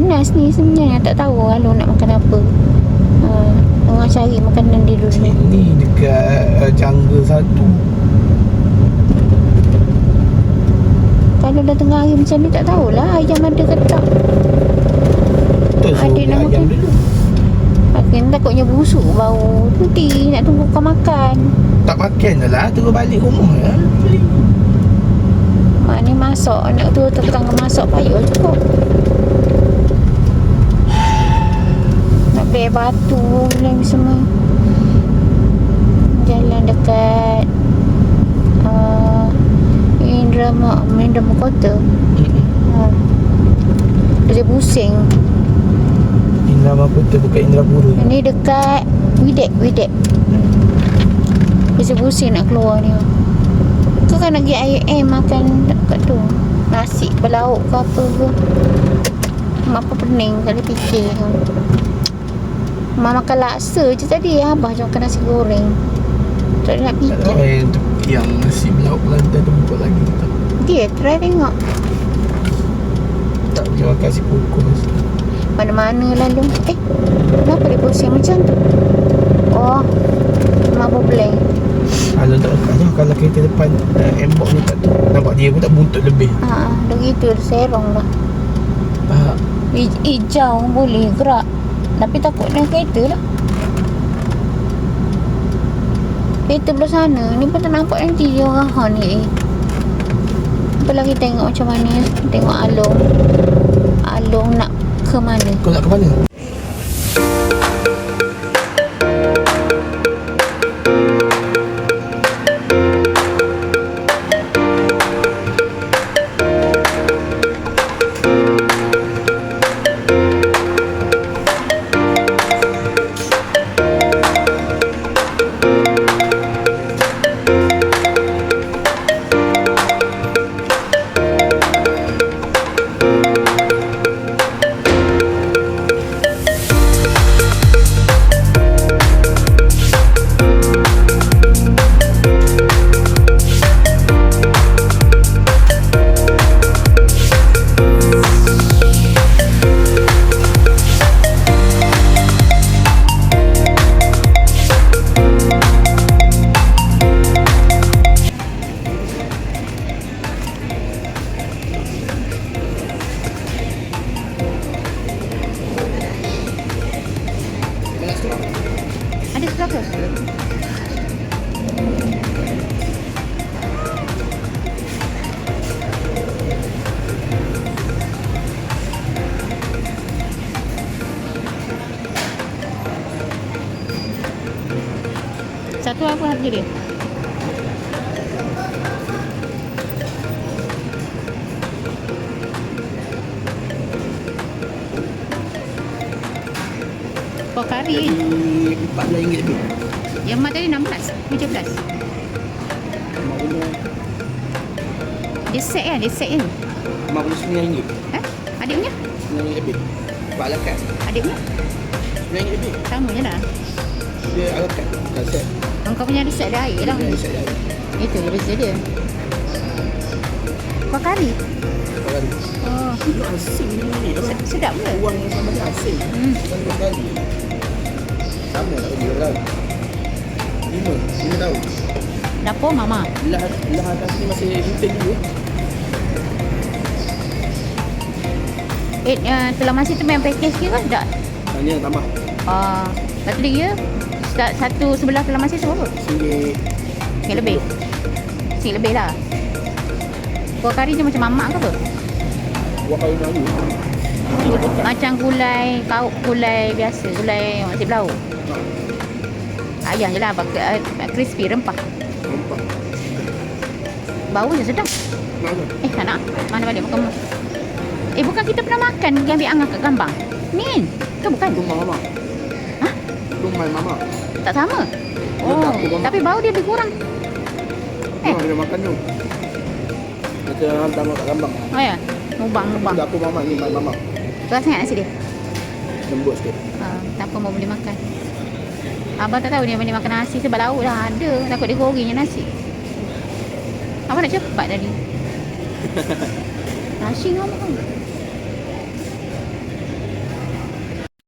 panas ni sebenarnya. Tak tahu Along nak makan apa. Tengah cari makanan dia dulu. Ini dekat Jungle 1. Kalau dah tengah hari macam ni tak tahulah ayam ada ke tak. Betul, suruh beli nama ayam tu dulu. Makin takutnya busuk bau. Nanti nak tunggu kau makan. Tak makan dah lah, terus balik rumah lah. Beli. Mak ni masak, nak tu tetangga masak payah cukup. Nak beli batu ni semua. Jalan dekat Indra Kota. Dia pusing. Indra Kota bukan Indrapura. Ini dekat Widek. Dia pusing nak keluar ni. Kau kan nak pergi IM makan dekat tu. Nasi berlauk ke apa ke. Apa pening kali fikir. Mak makan laksa je tadi. Abah je makan nasi goreng. Tak nak fikir. Yang nasi berlauk Kelantan tu buka lagi tak? Dia try tengok. Tak boleh makan si pokok. Mana-mana lalu. Kenapa dia pusing macam tu? Oh, mak blank. Kalau tak dekat kalau kereta depan M-Box ni tak tu. Nampak dia pun tak buntut lebih. Dah gitu serong lah. Hijau boleh gerak. Tapi takut dengan kereta lah. Kereta belah sana ni pun tak nampak nanti dia orang ni. Apa lagi tengok macam mana. Tengok Along nak ke mana. Kau nak ke mana? Ada berapa? Satu apa harga dia? Kau kari RM14 lebih. yang mak tadi 16, 17. Dia set kan? RM59. Adiknya? RM9 lebih. Buat ala kad. Adiknya? RM9 lebih. Sama je lah. Dia ala kad. Tak set. Kau punya ada set ada air lah. Dia set dah. Itu je beza dia. Kau kari? Kali. Oh, Ini asing ni. sedap ke? Uang yang sama dia asing. Satu kali. Sama tak bagi orang. 5 tahun. Dapur mama. Lah atas ni masih rutin dulu. Telah masih tu main package ke kan? Tak. Hanya tambah. Satu lagi ya? Satu sebelah telah masih tu berapa? RM1. RM1 lebih lah. Kuah kari je macam mamak ke apa? Kuah kari Melayu. Macam gulai biasa. Gulai nasi belau. Ayam je lah. Crispy rempah. Nampak. Bau je sedap. Mana? Tak nak. Mana balik makan. Bukan kita pernah makan yang ambil angah kat Gambang. Ni ke bukan? Rumah mama. Hah? Rumah mama. Tak sama. tak apa, Tapi bau dia lebih kurang. Mama dia makan tu. Macam hantar kat Gambang. Oh ya? Mubang. Dapur mama ni, mama. Keras sangat nasi dia? Lembut sikit. Tak apa mau boleh makan. Abang tak tahu dia boleh makan nasi sebab lauk dah ada. Takut dia gorengnya nasi. Abang nak cepat tadi. Nasi ngomong.